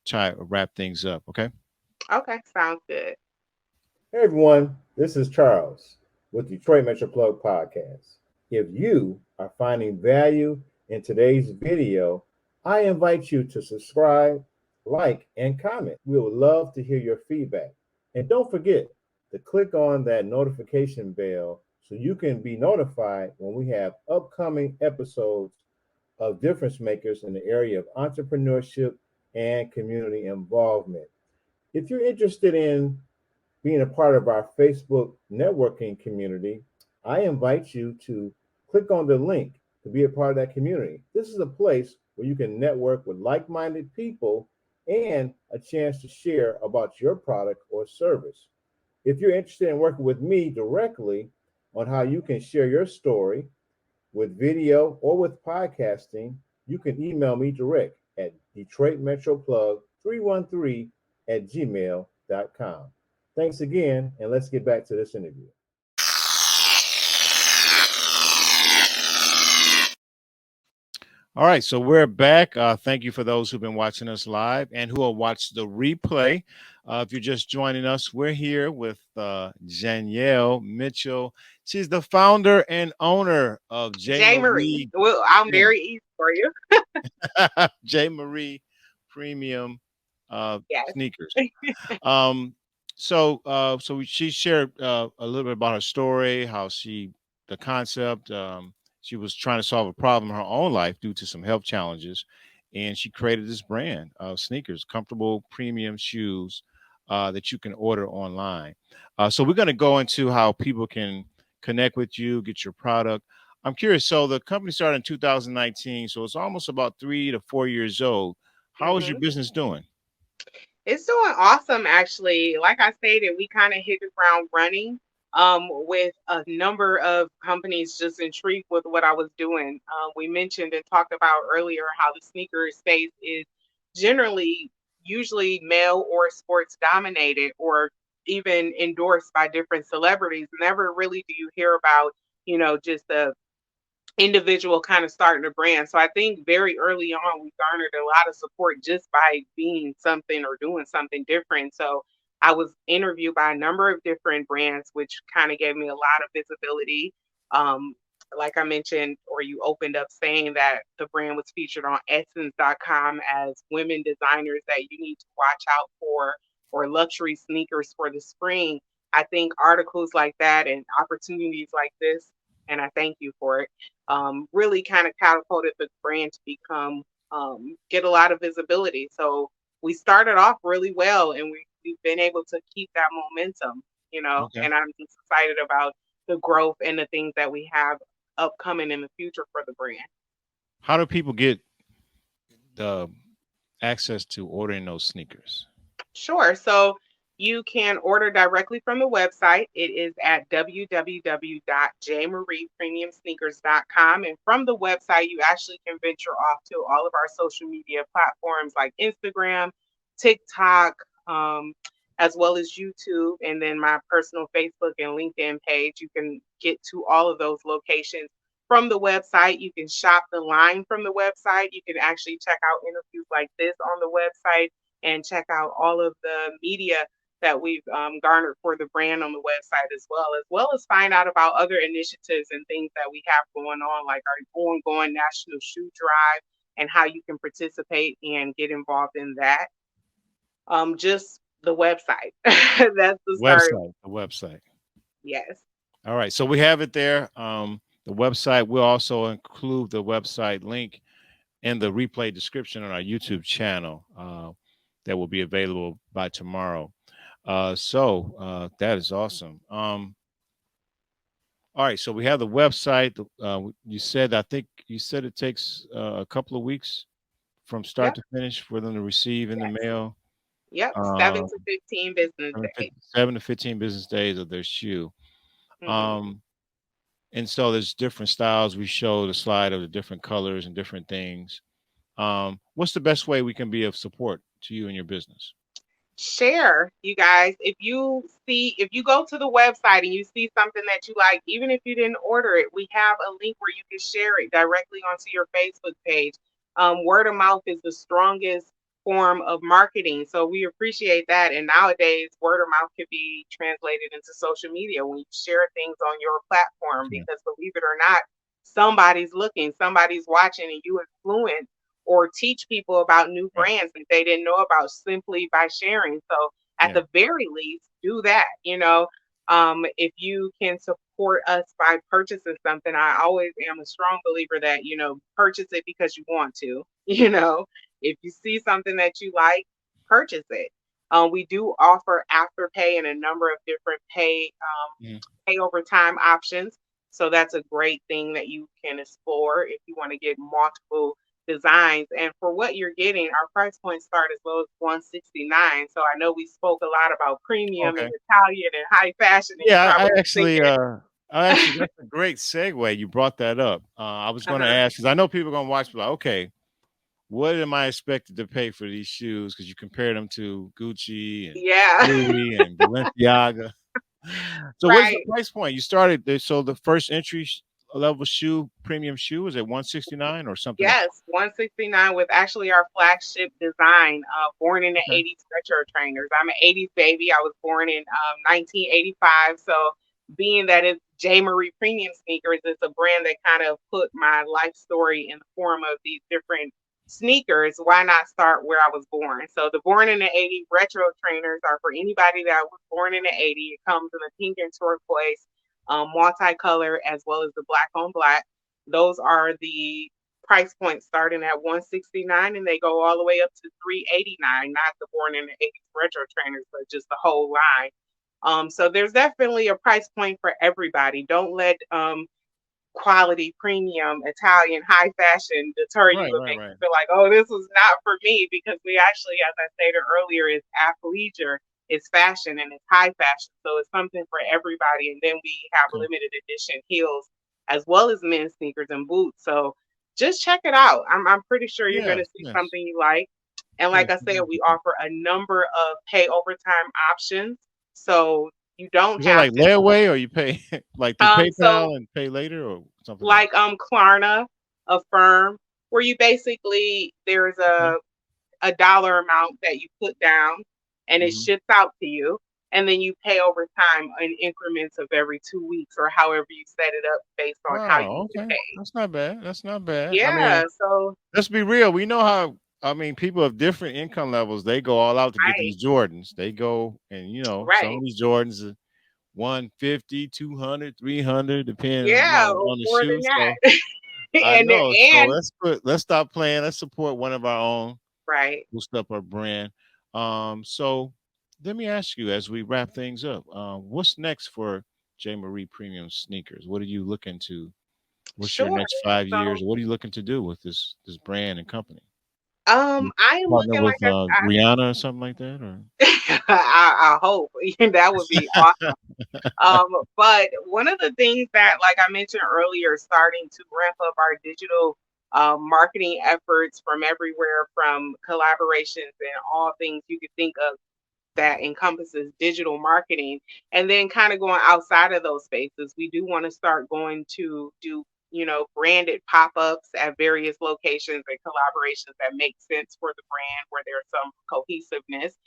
try to wrap things up. Okay. Okay, sounds good. Hey everyone, this is Charles with Detroit Metro Plug Podcast. If you are finding value in today's video, I invite you to subscribe, like, and comment. We would love to hear your feedback. And don't forget to click on that notification bell so you can be notified when we have upcoming episodes of difference makers in the area of entrepreneurship and community involvement. If you're interested in being a part of our Facebook networking community, I invite you to click on the link to be a part of that community. This is a place where you can network with like minded people and a chance to share about your product or service. If you're interested in working with me directly on how you can share your story with video or with podcasting, you can email me direct at DetroitMetroPlug313 at gmail.com. Thanks again, and let's get back to this interview. All right, so we're back. Thank you for those who've been watching us live and who will watch the replay. If you're just joining us, we're here with Janyelle Mitchell. She's the founder and owner of J. Marie. Well, I'm very easy for you. J. Marie Premium Yes. Sneakers. She shared a little bit about her story, how the concept. She was trying to solve a problem in her own life due to some health challenges, and she created this brand of sneakers, comfortable premium shoes that you can order online. So we're going to go into how people can connect with you, get your product. I'm curious. So the company started in 2019, so it's almost about 3 to 4 years old. How is your Hmm. business doing? It's doing awesome, actually. Like I stated, we kind of hit the ground running with a number of companies just intrigued with what I was doing. We mentioned and talked about earlier how the sneaker space is generally usually male or sports dominated or even endorsed by different celebrities. Never really do you hear about, just the individual kind of starting a brand. So I think very early on, we garnered a lot of support just by being something or doing something different. So I was interviewed by a number of different brands, which kind of gave me a lot of visibility. Um, like I mentioned, or you opened up saying that the brand was featured on Essence.com as women designers that you need to watch out for, or luxury sneakers for the spring. I think articles like that and opportunities like this, and I thank you for it, really kind of catapulted the brand to become get a lot of visibility. So we started off really well, and we've been able to keep that momentum, Okay. and I'm just excited about the growth and the things that we have upcoming in the future for the brand. How do people get the access to ordering those sneakers? Sure. So you can order directly from the website. It is at www.jmariepremiumsneakers.com. And from the website, you actually can venture off to all of our social media platforms like Instagram, TikTok, as well as YouTube, and then my personal Facebook and LinkedIn page. You can get to all of those locations from the website. You can shop the line from the website. You can actually check out interviews like this on the website and check out all of the media that we've garnered for the brand on the website as well as find out about other initiatives and things that we have going on, like our ongoing national shoe drive and how you can participate and get involved in that. Just the website. That's the start. The website. Yes. All right. So we have it there. The website, we'll also include the website link in the replay description on our YouTube channel that will be available by tomorrow. That is awesome. All right. So we have the website. I think you said it takes a couple of weeks from start Yep. to finish for them to receive in the Yes. mail. Yep, 7 Um, to 15 business days. 7 to 15 business days of their shoe. Mhm. Um, and so there's different styles. We show the slide of the different colors and different things. What's the best way we can be of support to you and your business? Share, you guys. If you go to the website and you see something that you like, even if you didn't order it, we have a link where you can share it directly onto your Facebook page. Word of mouth is the strongest form of marketing, so we appreciate that. And nowadays, word of mouth can be translated into social media when you share things on your platform, Yeah. because believe it or not, somebody's looking, somebody's watching, and you influence or teach people about new Right. brands that they didn't know about simply by sharing. So at Yeah. the very least, do that. If you can support us by purchasing something, I always am a strong believer that, purchase it because you want to. If you see something that you like, purchase it. We do offer afterpay and a number of different Mhm. pay over time options. So that's a great thing that you can explore if you want to get multiple designs. And for what you're getting, our price points start as low as 169. So I know we spoke a lot about premium and Okay. Italian and high fashion, and you Yeah, probably thinking, I actually, that's a great segue. You brought that up. I was going to uh-huh. ask because I know people are going to watch. Like, okay, what am I expected to pay for these shoes? Because you compare them to Gucci and Yeah, Louis and Balenciaga. So what is the right. price point? You started there, so the first entry level shoe, premium shoe, is at 169 or something else? Yes, 169 with actually our flagship design, born in the Okay. 80s retro trainers. I'm an 80s baby. I was born in 1985. So being that it's J. Marie Premium Sneakers, it's a brand that kind of put my life story in the form of these different sneakers. Why not start where I was born? So the born in the 80s retro trainers are for anybody that was born in the 80s. It comes in the pink and turquoise, multicolor, as well as the black on black. Those are the price point starting at 169, and they go all the way up to 389, not the born in the 80s retro trainers, but just the whole line. So there's definitely a price point for everybody. Don't let quality, premium, Italian, high fashion deter you Right, and right, make you right. feel like, oh, this was not for me, because we actually, as I stated earlier, is athleisure, it's fashion, and it's high fashion. So it's something for everybody. And then we have Okay. limited edition heels as well as men's sneakers and boots. So just check it out. I'm pretty sure you're going Yes, to see yes, something you like. And like yes. I said, we offer a number of pay overtime options. So you don't Is it have like to. layaway or you pay like through So PayPal and pay later or something else? like Klarna, Affirm, where you basically there's Okay. a dollar amount that you put down and it Mhm. ships out to you, and then you pay over time in increments of every 2 weeks or however you set it up based on how you Oh, get okay. paid. That's not bad. That's not bad. I Yeah, mean, so let's be real. We know how, I mean, people of different income levels, they go all out to get right, these Jordans. They go and some right. of these Jordans are 150, 200, 300, depending, Yeah, or on the more shoe. than So that. I and know. So and let's stop playing. Let's support one of our own, right. boost up our brand. So let me ask you as we wrap things up, what's next for J. Marie Premium Sneakers? What are you looking to? What's your Sure. next 5 years? So What are you looking to do with this brand and company? You I am partner looking with like I, Rihanna or something like that, or I hope that would be awesome. But one of the things that, like I mentioned earlier, starting to ramp up our digital marketing efforts from everywhere, from collaborations and all things you could think of that encompasses digital marketing, and then kind of going outside of those spaces. We do want to start going to do, branded pop-ups at various locations and collaborations that make sense for the brand, where there's some cohesiveness.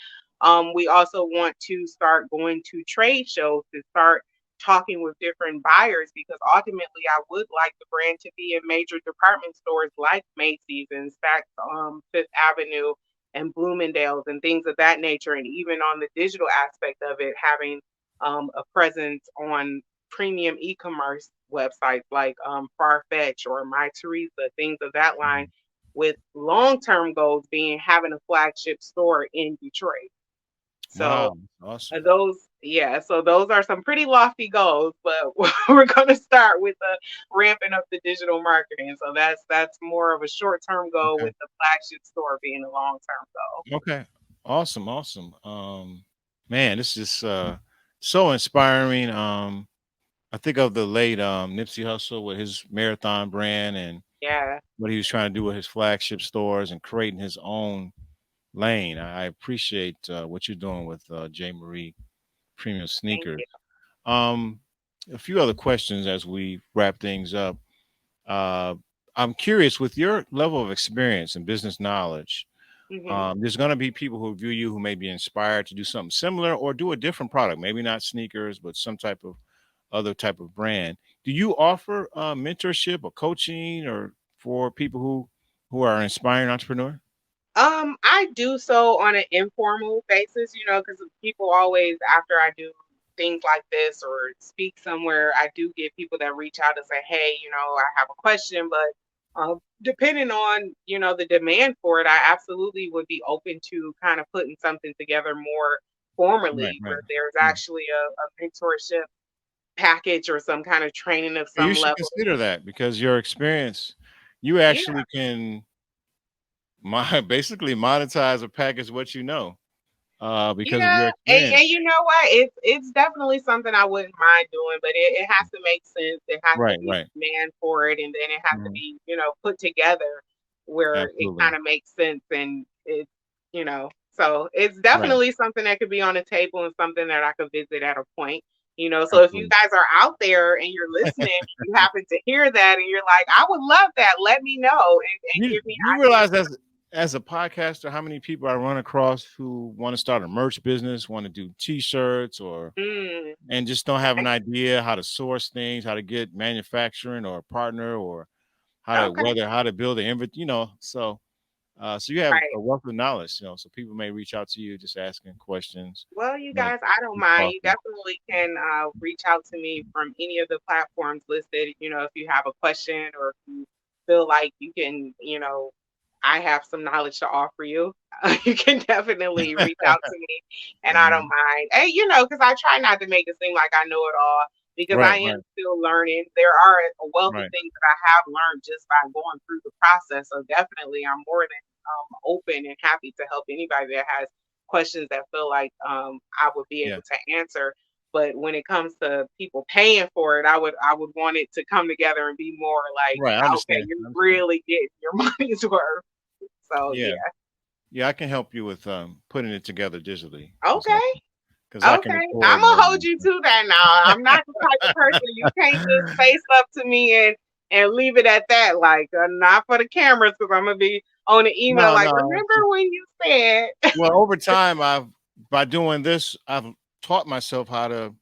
We also want to start going to trade shows to start talking with different buyers, because ultimately I would like the brand to be in major department stores like Macy's and Saks, Fifth Avenue and Bloomingdale's and things of that nature. And even on the digital aspect of it, having a presence on premium e-commerce websites like Farfetch or My Teresa, things of that line, Mhm. with long-term goals being having a flagship store in Detroit. So Wow, awesome. so those are some pretty lofty goals, but we're going to start with the ramping up the digital marketing. So that's more of a short-term goal, Okay, with the flagship store being a long-term goal. okay. Awesome, awesome. Man, this is so inspiring. I think of the late Nipsey Hussle with his marathon brand and Yeah, what he was trying to do with his flagship stores and creating his own lane. I appreciate what you're doing with J. Marie Premium thank Sneakers. you. Um, a few other questions as we wrap things up. Uh, I'm curious with your level of experience and business knowledge. Hmm. There's going to be people who view you who may be inspired to do something similar or do a different product, maybe not sneakers, but some type of other type of brand. Do you offer mentorship or coaching or for people who are inspiring entrepreneur? I do so on an informal basis, because people always, after I do things like this or speak somewhere, I do get people that reach out and say, "Hey, I have a question," but depending on, the demand for it, I absolutely would be open to kind of putting something together more Right, formally, right. where there's Yeah. actually a mentorship package or some kind of training of You some should level. consider that because your experience, you Yeah. actually can basically monetize or package what you know because of your Yeah, and experience. you know what? It's definitely something I wouldn't mind doing, but it has to make sense. It has to Right, be right. demand for it, and then it has to Mhm. be, put together where it Absolutely. kind of makes sense and so it's Right. definitely something that could be on the table and something that I could visit at a point. So if you Absolutely. guys are out there and you're listening, and you happen to hear that and you're like, I would love that, let me know and You give me you ideas. realize as a podcaster how many people I run across who want to start a merch business, want to do t-shirts or Mm, and just don't have an okay. idea how to source things, how to get manufacturing or a partner or Okay. how to build an inventory, so so you have Right. a wealth of knowledge, so people may reach out to you just asking questions. Well, you Want guys, I don't to mind. talk. You definitely can reach out to me from any of the platforms listed. If you have a question or if you feel like you can, I have some knowledge to offer you. You can definitely reach out to me, and I don't Mhm. mind. Hey, because I try not to make it seem like I know it all because I Right, am right, still learning. There are a wealth of right. things that I have learned just by going through the process. So definitely, I'm more than open and happy to help anybody that has questions that feel like I would be Yeah, able to answer. But when it comes to people paying for it, I would want it to come together and be more like, right. I okay, understand. you're I understand. really getting your money's worth. So Yeah, yeah, yeah. I can help you with putting it together digitally okay, because I can okay. I'm record gonna hold and you to that now. I'm not the type of person you can't just face up to me and leave it at that. Like not for the cameras, because I'm gonna be on the email. no, Like, no. remember when you said? Well, over time, by doing this, I've taught myself how to,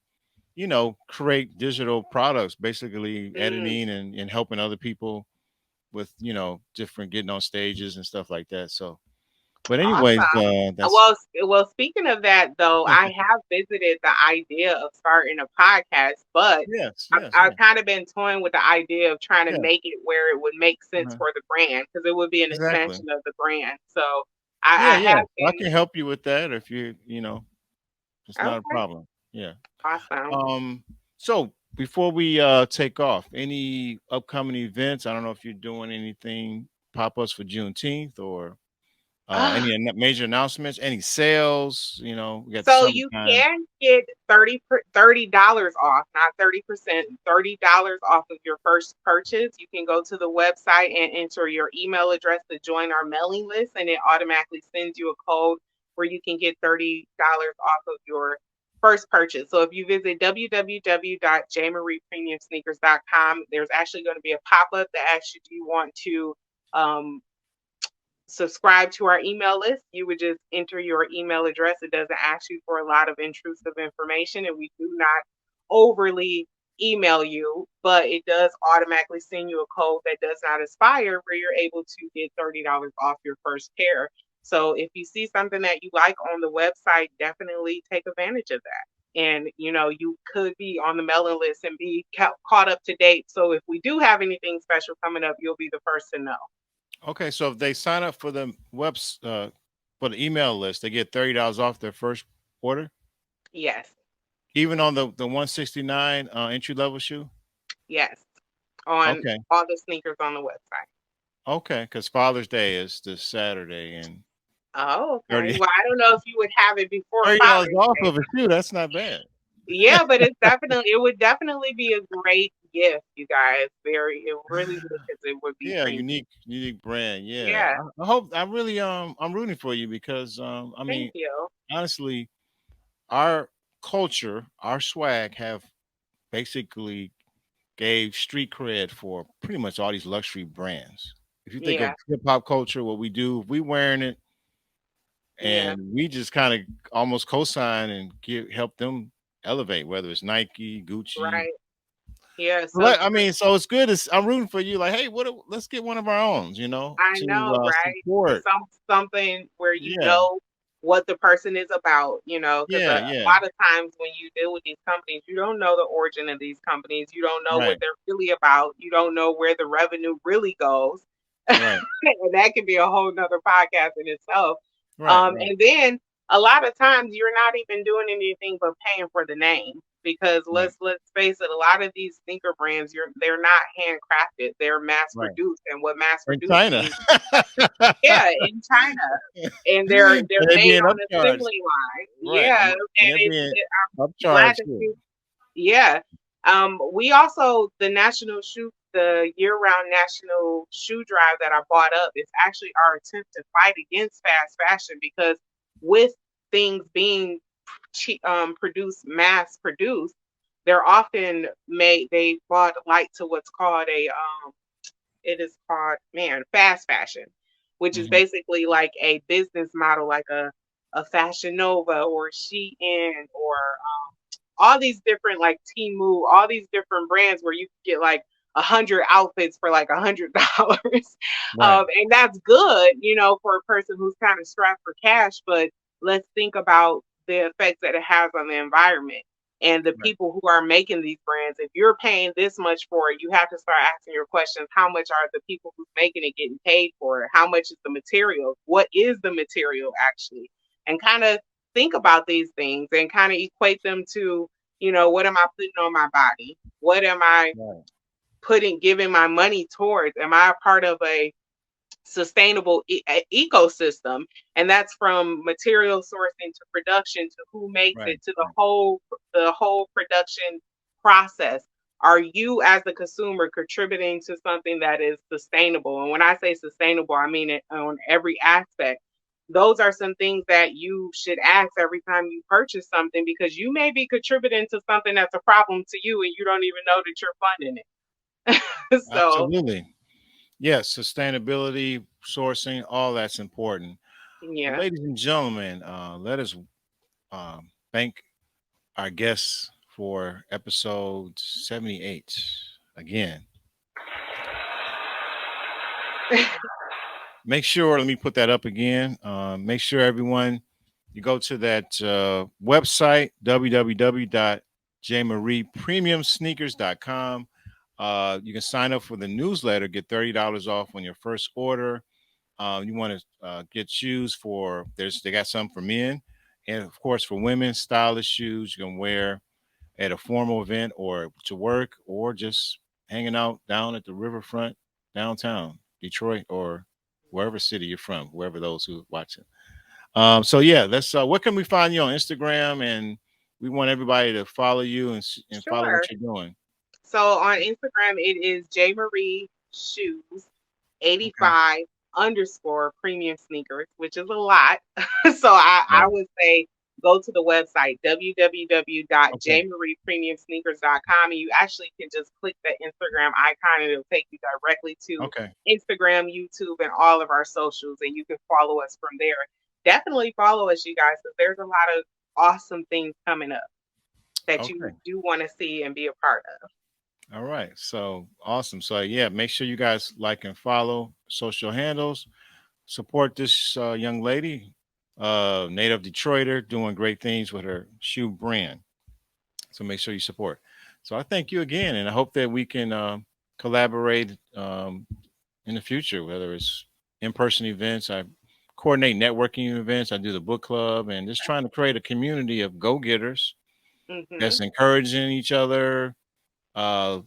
create digital products, basically Mm. editing and helping other people with, different getting on stages and stuff like that. So, but anyways, Awesome. that's Well, speaking of that, though, I have visited the idea of starting a podcast, but yes, I've, yes, I've yes, kind of been toying with the idea of trying to yes, make it where it would make sense uh for the brand because it would be an exactly. extension of the brand. So Yeah, I yeah. have So I been can help you with that if it's not a okay. problem. Yeah. Awesome. Um, so before we take off, any upcoming events? I don't know if you're doing anything pop-ups for Juneteenth or any major announcements, any sales, we got the So you summertime. can get $30 off, not 30%, $30 off of your first purchase. You can go to the website and enter your email address to join our mailing list, and it automatically sends you a code where you can get $30 off of your first purchase. So if you visit www.jmariepremiumsneakers.com, there's actually going to be a pop-up that asks you, do you want to um, subscribe to our email list, you would just enter your email address. It doesn't ask you for a lot of intrusive information, and we do not overly email you, but it does automatically send you a code that does not expire where you're able to get $30 off your first pair. So if you see something that you like on the website, definitely take advantage of that. And you could be on the mailing list and be caught up to date. So if we do have anything special coming up, you'll be the first to know. Okay, so if they sign up for the for the email list, they get $30 off their first order, Yes. even on the 169 entry level shoe. Yes, on Okay, all the sneakers on the website. okay, because Father's Day is this Saturday, and Oh, okay. 30, Well, I don't know if you would have it before $30 Father's off Day. of it too. That's not bad. Yeah, but it would definitely be a great gift, you guys. It really would, because it would be Yeah, premium. unique brand. Yeah. Yeah, I hope I really I'm rooting for you because I thank mean, you. honestly, our culture, our swag have basically gave street cred for pretty much all these luxury brands. If you think of Yeah, hip hop culture, what we do, we wearing it yeah, and we just kind of almost co-sign and help them elevate, whether it's Nike, Gucci. right. Yeah, so I mean, so it's good. I'm rooting for you. Like, hey, let's get one of our own, I to know, right? support. Something where you Yeah, know what the person is about, because yeah, a yeah. lot of times when you deal with these companies, you don't know the origin of these companies. You don't know what Right, they're really about. You don't know where the revenue really goes. right, And that could be a whole nother podcast in itself. right. And then a lot of times you're not even doing anything but paying for the name, because Right, let's face it, a lot of these sneaker brands, they're not handcrafted, they're mass right. produced, and what mass In produced China. means, yeah, in China, and And they're they're made being on upcharged. assembly line, Right. yeah, And and they're being I'm glad upcharged that too. you, yeah. We also, the year-round national shoe drive that I bought up is actually our attempt to fight against fast fashion, because with things being mass produced, they're often they brought light to what's called it is called, man, fast fashion, which is Mhm. basically like a business model, like a Fashion Nova or Shein or all these different, like Temu, all these different brands where you can get like 100 outfits for like $100. Right, And that's good, for a person who's kind of strapped for cash. But let's think about the effects that it has on the environment and the right. people who are making these brands. If you're paying this much for it, you have to start asking your questions. How much are the people who's making it getting paid for it? How much is the material? What is the material actually? And kind of think about these things and kind of equate them to, what am I putting on my body? What am I Right. giving my money towards? Am I a part of a sustainable ecosystem? And that's from material sourcing to production to who makes Right. it to Right. the whole production process. Are you as a consumer contributing to something that is sustainable? And when I say sustainable, I mean it on every aspect. Those are some things that you should ask every time you purchase something, because you may be contributing to something that's a problem to you and you don't even know that you're funding it. So, Absolutely. Yes, sustainability, sourcing, all that's important. Well, yeah. ladies and gentlemen, let us thank our guests for episode 78 again. Make sure, let me put that up again. Make sure everyone, you go to that website, www.jmariepremiumsneakers.com. You can sign up for the newsletter, get $30 off on your first order. You want to get shoes they got some for men, and of course for women, stylish shoes you can wear at a formal event or to work or just hanging out down at the riverfront downtown Detroit or wherever city you're from, wherever those who watch it. So yeah, let's. What can we find you on Instagram? And we want everybody to follow you and follow what Sure. you're doing. So on Instagram, it is J Marie Shoes Okay. 85 underscore premium sneakers, which is a lot. So I Right. would say go to the website Okay. www.jmariepremiumsneakers.com, and you actually can just click the Instagram icon and it'll take you directly to Okay. Instagram, YouTube, and all of our socials, and you can follow us from there. Definitely follow us, you guys, because there's a lot of awesome things coming up that you Okay. do want to see and be a part of. All right. So awesome. So yeah, make sure you guys like and follow social handles. Support this young lady, native Detroiter, doing great things with her shoe brand. So make sure you support. So I thank you again, and I hope that we can collaborate in the future, whether it's in-person events. I coordinate networking events. I do the book club, and just trying to create a community of go-getters Hmm. that's encouraging each other, uh,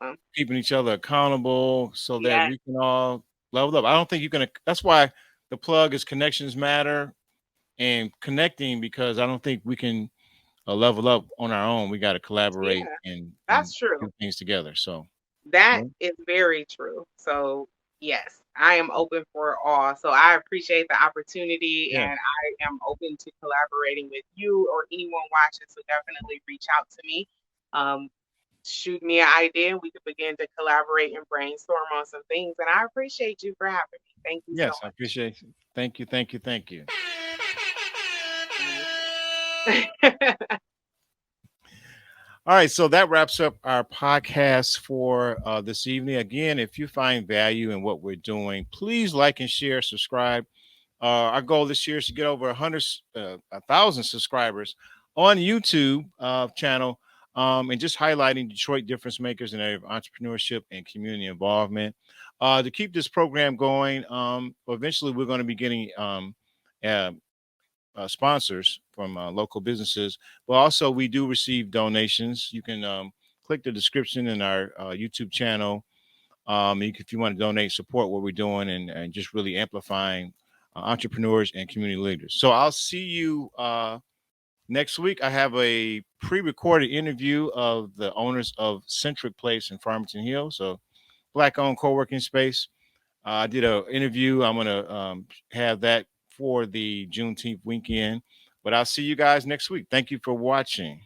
Awesome. keeping each other accountable, so that Yes. we can all level up. I don't think you can. That's why the plug is connections matter and connecting, because I don't think we can level up on our own. We got to collaborate Yeah, and that's true. do things together. So That yeah, is very true. So, yes, I am open for all. So, I appreciate the opportunity yeah. and I am open to collaborating with you or anyone watching. So, definitely reach out to me. Um, Shoot me an idea. We could begin to collaborate and brainstorm on some things. And I appreciate you for having me. Thank you so Yes, I appreciate it. Thank you, thank you, thank you. much. All right, so that wraps up our podcast for this evening. Again, if you find value in what we're doing, please like and share, subscribe. Our goal this year is to get over 1,000 subscribers on YouTube channel, and just highlighting Detroit difference makers in the area of entrepreneurship and community involvement. To keep this program going, eventually we're going to be getting uh, sponsors from local businesses, but also we do receive donations. You can click the description in our YouTube channel. If you want to donate, support what we're doing, and just really amplifying entrepreneurs and community leaders. So I'll see you next week. I have a pre-recorded interview of the owners of Centric Place in Farmington Hills, so Black-owned co-working space. I did an interview. I'm going to have that for the Juneteenth weekend. But I'll see you guys next week. Thank you for watching.